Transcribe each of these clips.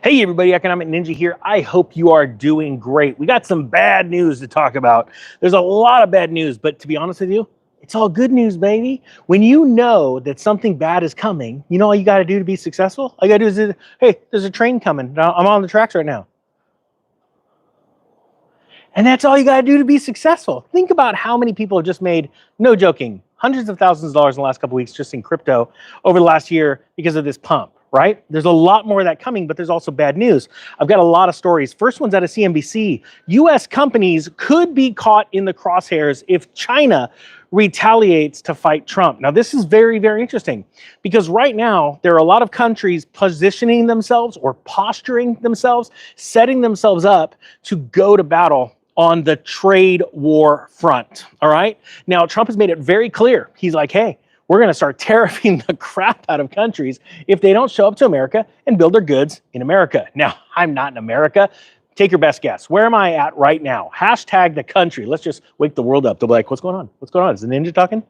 Hey everybody, Economic Ninja here. I hope you are doing great. We got some bad news to talk about. There's a lot of bad news, but to be honest with you, it's all good news, baby. When you know that something bad is coming, you know all you got to do to be successful? All you got to do is, hey, there's a train coming. I'm on the tracks right now. And that's all you got to do to be successful. Think about how many people have just made, no joking, hundreds of thousands of dollars in the last couple of weeks just in crypto over the last year because of this pump, right? There's a lot more of that coming, but there's also bad news. I've got a lot of stories. First one's out of CNBC. US companies could be caught in the crosshairs if China retaliates to fight Trump. Now, this is very, very interesting because right now there are a lot of countries positioning themselves or posturing themselves, setting themselves up to go to battle on the trade war front, all right? Now, Trump has made it very clear. He's like, hey, we're going to start tariffing the crap out of countries if they don't show up to America and build their goods in America. Now, I'm not in America. Take your best guess. Where am I at right now? Hashtag the country. Let's just wake the world up. They'll be like, what's going on? What's going on? Is the ninja talking?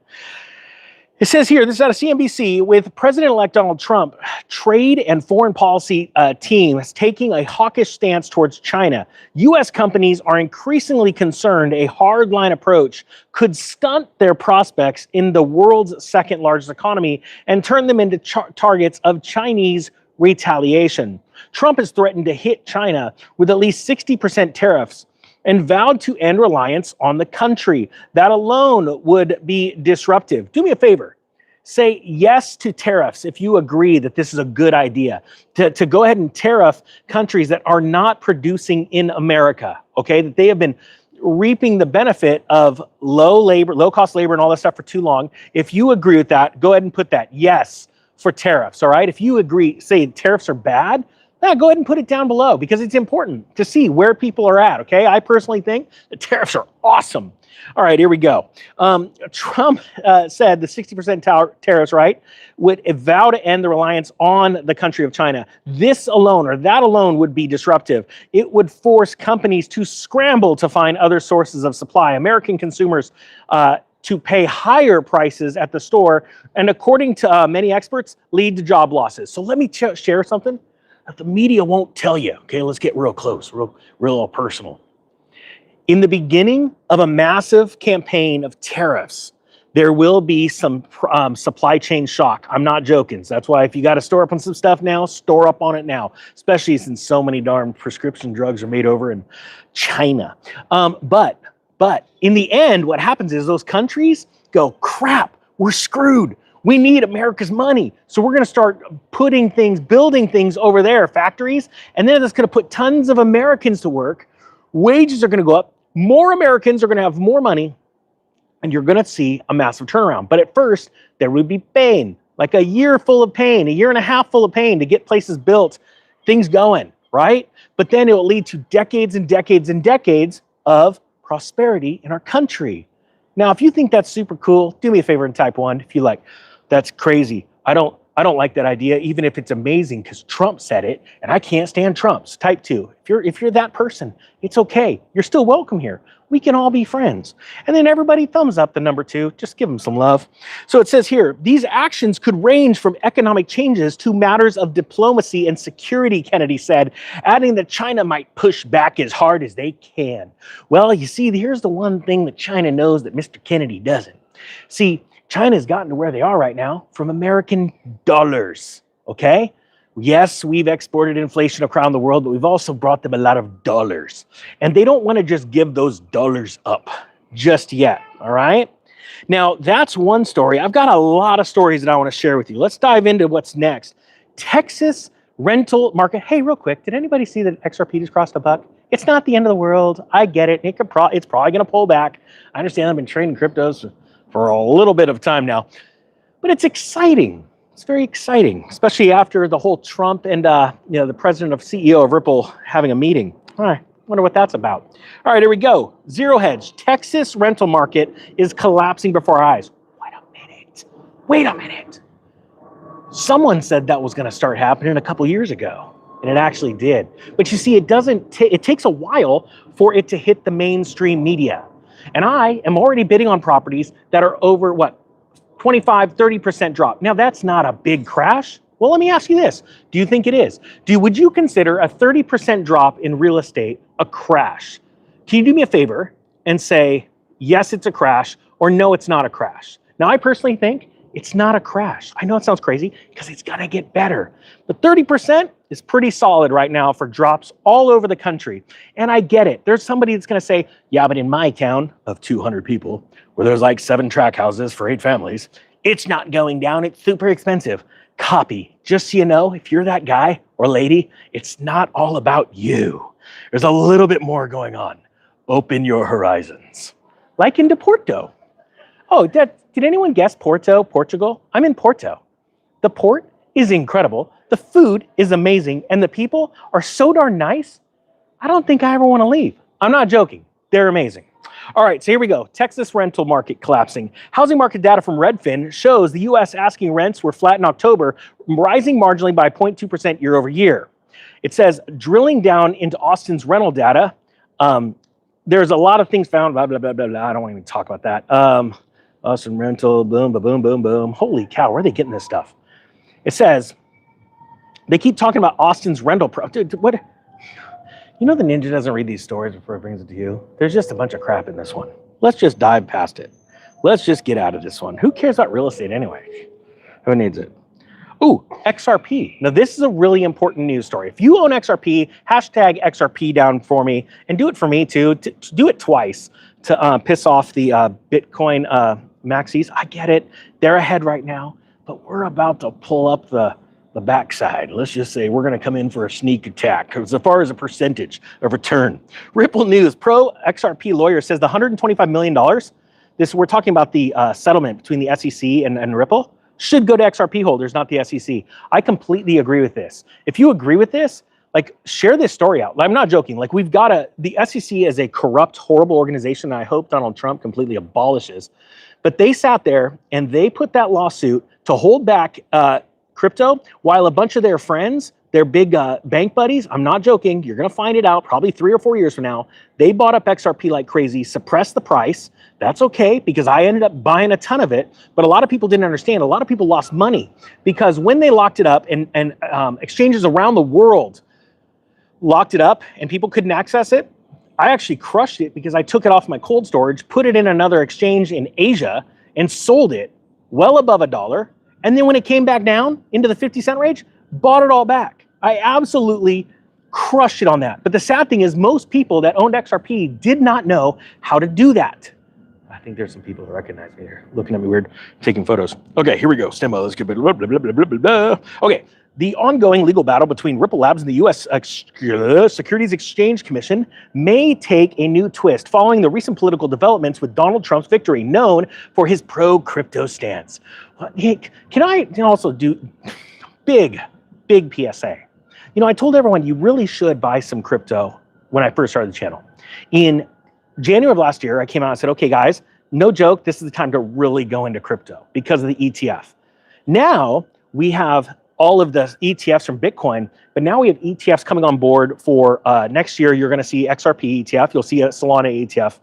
It says here, this is out of CNBC, with President-elect Donald Trump, trade and foreign policy team is taking a hawkish stance towards China. U.S. companies are increasingly concerned a hardline approach could stunt their prospects in the world's second largest economy and turn them into targets of Chinese retaliation. Trump has threatened to hit China with at least 60% tariffs and vowed to end reliance on the country. That alone would be disruptive. Do me a favor. Say yes to tariffs if you agree that this is a good idea, to go ahead and tariff countries that are not producing in America, okay? That they have been reaping the benefit of low cost labor and all that stuff for too long. If you agree with that, go ahead and put that yes for tariffs, all right? If you agree, say tariffs are bad, now, go ahead and put it down below because it's important to see where people are at, okay? I personally think the tariffs are awesome. All right, here we go. Trump said the 60% tariffs, right, would vow to end the reliance on the country of China. This alone, or that alone, would be disruptive. It would force companies to scramble to find other sources of supply. American consumers to pay higher prices at the store, and according to many experts, lead to job losses. So let me share something that the media won't tell you. Okay, let's get real close, real personal. In the beginning of a massive campaign of tariffs, there will be some supply chain shock. I'm not joking. So that's why if you got to store up on some stuff now, store up on it now, especially since so many darn prescription drugs are made over in China. But in the end, what happens is those countries go, crap, we're screwed. We need America's money. So we're going to start building things over there, factories, and then it's going to put tons of Americans to work. Wages are going to go up. More Americans are going to have more money, and you're going to see a massive turnaround. But at first, there would be pain, like a year full of pain, a year and a half full of pain to get places built, things going, right? But then it will lead to decades and decades and decades of prosperity in our country. Now, if you think that's super cool, do me a favor and type 1. If you like, that's crazy. I don't like that idea, even if it's amazing because Trump said it, and I can't stand Trumps. Type 2. If you're that person, it's okay. You're still welcome here. We can all be friends. And then everybody thumbs up the number 2. Just give them some love. So it says here, these actions could range from economic changes to matters of diplomacy and security, Kennedy said, adding that China might push back as hard as they can. Well, you see, here's the one thing that China knows that Mr. Kennedy doesn't. See, China's gotten to where they are right now from American dollars, okay? Yes, we've exported inflation around the world, but we've also brought them a lot of dollars. And they don't want to just give those dollars up just yet, all right? Now, that's one story. I've got a lot of stories that I want to share with you. Let's dive into what's next. Texas rental market. Hey, real quick, did anybody see that XRP just crossed a buck? It's not the end of the world. I get it. It's probably going to pull back. I understand I've been trading cryptos for a little bit of time now, but it's exciting. It's very exciting, especially after the whole Trump and the president of CEO of Ripple having a meeting. All right, wonder what that's about. All right, here we go. Zero hedge. Texas rental market is collapsing before our eyes. Wait a minute. Someone said that was going to start happening a couple years ago, and it actually did. But you see, it takes a while for it to hit the mainstream media. And I am already bidding on properties that are over, 25, 30% drop. Now, that's not a big crash, Well, let me ask you this. Do you think it is? Would you consider a 30% drop in real estate a crash? Can you do me a favor and say, yes, it's a crash, or no, it's not a crash? Now, I personally think it's not a crash. I know it sounds crazy because it's gonna get better. But 30% is pretty solid right now for drops all over the country. And I get it. There's somebody that's gonna say, yeah, but in my town of 200 people, where there's like 7 track houses for 8 families, it's not going down, it's super expensive. Copy, just so you know, if you're that guy or lady, it's not all about you. There's a little bit more going on. Open your horizons. Like in Porto. Oh, did anyone guess Porto, Portugal? I'm in Porto. The port is incredible. The food is amazing. And the people are so darn nice. I don't think I ever want to leave. I'm not joking. They're amazing. All right, so here we go. Texas rental market collapsing. Housing market data from Redfin shows the U.S. asking rents were flat in October, rising marginally by 0.2% year over year. It says, drilling down into Austin's rental data, there's a lot of things found, blah, blah, blah, blah, blah. I don't want to even talk about that. Austin rental, boom, boom, boom, boom. Holy cow, where are they getting this stuff? It says, they keep talking about Austin's rental. Dude, what? You know the ninja doesn't read these stories before it brings it to you? There's just a bunch of crap in this one. Let's just dive past it. Let's just get out of this one. Who cares about real estate anyway? Who needs it? Ooh, XRP. Now this is a really important news story. If you own XRP, hashtag XRP down for me, and do it for me too. Do it twice to piss off the Bitcoin maxis. I get it. They're ahead right now, but we're about to pull up the backside. Let's just say we're going to come in for a sneak attack as far as a percentage of return. Ripple News, pro XRP lawyer says the $125 million, we're talking about the settlement between the SEC and Ripple, should go to XRP holders, not the SEC. I completely agree with this. If you agree with this, like, share this story out. I'm not joking. Like, the SEC is a corrupt, horrible organization that I hope Donald Trump completely abolishes. But they sat there and they put that lawsuit to hold back crypto, while a bunch of their friends, their big bank buddies, I'm not joking, you're gonna find it out probably 3 or 4 years from now, they bought up XRP like crazy, suppressed the price. That's okay, because I ended up buying a ton of it, but a lot of people didn't understand. A lot of people lost money because when they locked it up and exchanges around the world locked it up and people couldn't access it, I actually crushed it because I took it off my cold storage, put it in another exchange in Asia and sold it well above $1. And then when it came back down into the 50-cent range, bought it all back. I absolutely crushed it on that. But the sad thing is most people that owned XRP did not know how to do that. I think there's some people that recognize me here, looking at me weird, taking photos. Okay, here we go. Stand by. Let's get blah, blah, blah, blah, blah, blah. Okay, the ongoing legal battle between Ripple Labs and the U.S. Securities Exchange Commission may take a new twist following the recent political developments with Donald Trump's victory, known for his pro-crypto stance. Can I also do big PSA? You know, I told everyone you really should buy some crypto when I first started the channel. In January of last year, I came out and said, okay, guys, no joke, this is the time to really go into crypto because of the ETF. Now we have all of the ETFs from Bitcoin, but now we have ETFs coming on board for next year. You're going to see XRP ETF, you'll see a Solana ETF,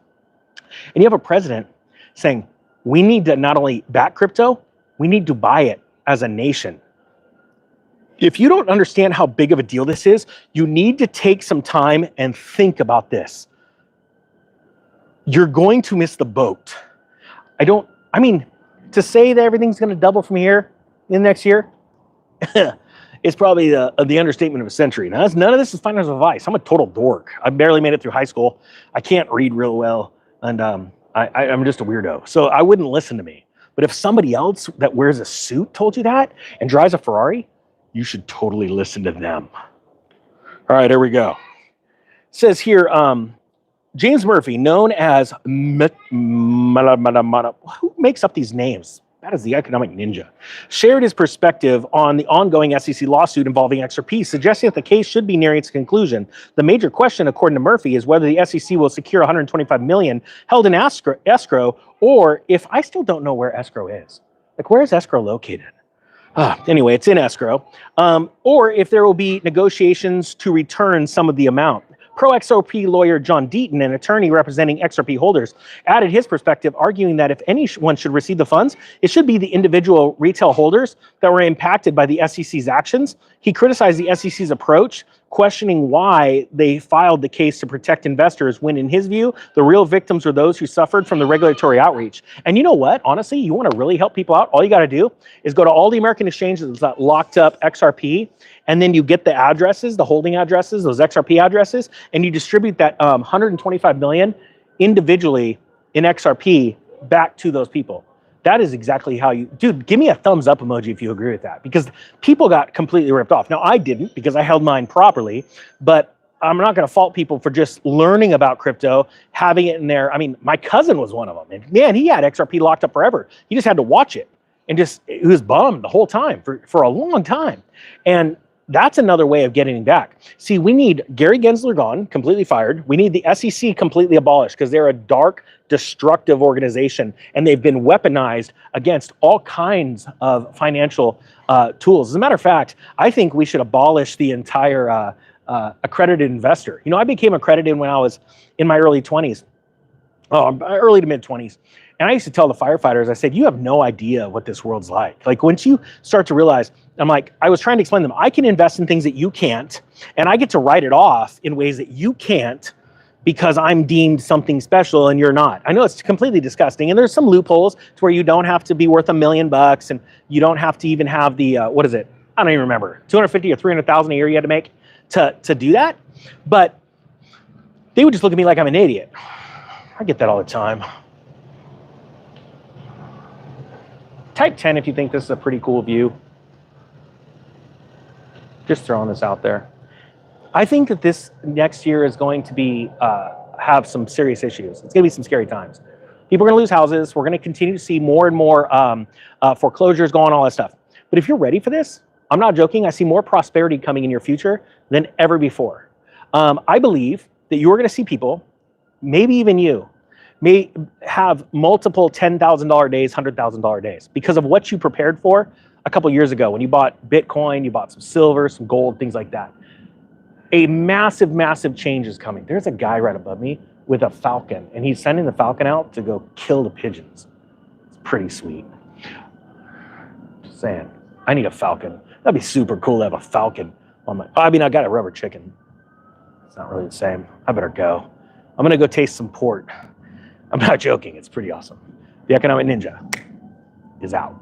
and you have a president saying, we need to not only back crypto, we need to buy it as a nation. If you don't understand how big of a deal this is, you need to take some time and think about this. You're going to miss the boat. I mean, to say that everything's going to double from here in the next year, it's probably the understatement of a century. Now, none of this is financial advice. I'm a total dork. I barely made it through high school. I can't read real well, and I'm just a weirdo. So I wouldn't listen to me. But if somebody else that wears a suit told you that and drives a Ferrari, you should totally listen to them. All right, here we go. It says here, James Murphy, known as who makes up these names? That is the economic ninja. Shared his perspective on the ongoing SEC lawsuit involving XRP, suggesting that the case should be nearing its conclusion. The major question, according to Murphy, is whether the SEC will secure $125 million held in escrow, or if I still don't know where escrow is. Like, where is escrow located? Anyway, it's in escrow. Or if there will be negotiations to return some of the amount. Pro-XRP lawyer John Deaton, an attorney representing XRP holders, added his perspective, arguing that if anyone should receive the funds, it should be the individual retail holders that were impacted by the SEC's actions. He criticized the SEC's approach, questioning why they filed the case to protect investors when, in his view, the real victims were those who suffered from the regulatory outreach. And you know what? Honestly, you want to really help people out, all you got to do is go to all the American exchanges that locked up XRP, and then you get the addresses, the holding addresses, those XRP addresses, and you distribute that 125 million individually in XRP back to those people. That is exactly how you, dude, give me a thumbs up emoji if you agree with that, because people got completely ripped off. Now, I didn't, because I held mine properly, but I'm not going to fault people for just learning about crypto, having it in there. I mean, my cousin was one of them, and man, he had XRP locked up forever. He just had to watch it, and he was bummed the whole time for a long time. And that's another way of getting back. See, we need Gary Gensler gone, completely fired. We need the SEC completely abolished, because they're a dark, destructive organization, and they've been weaponized against all kinds of financial tools. As a matter of fact, I think we should abolish the entire accredited investor. You know, I became accredited when I was in my early 20s, early to mid 20s. And I used to tell the firefighters, I said, you have no idea what this world's like. Like, once you start to realize, I was trying to explain to them, I can invest in things that you can't, and I get to write it off in ways that you can't, because I'm deemed something special and you're not. I know it's completely disgusting, and there's some loopholes to where you don't have to be worth $1 million, and you don't have to even have the, what is it? I don't even remember, 250 or 300,000 a year you had to make to do that. But they would just look at me like I'm an idiot. I get that all the time. Type 10 if you think this is a pretty cool view. Just throwing this out there. I think that this next year is going to be have some serious issues. It's going to be some scary times. People are going to lose houses. We're going to continue to see more and more foreclosures going on, all that stuff. But if you're ready for this, I'm not joking. I see more prosperity coming in your future than ever before. I believe that you're going to see people, maybe even you, may have multiple $10,000 days, $100,000 days, because of what you prepared for a couple years ago when you bought Bitcoin, you bought some silver, some gold, things like that. A massive, massive change is coming. There's a guy right above me with a falcon, and he's sending the falcon out to go kill the pigeons. It's pretty sweet. Just saying, I need a falcon. That'd be super cool to have a falcon on my, I got a rubber chicken. It's not really the same. I better go. I'm gonna go taste some port. I'm not joking, it's pretty awesome. The Economic Ninja is out.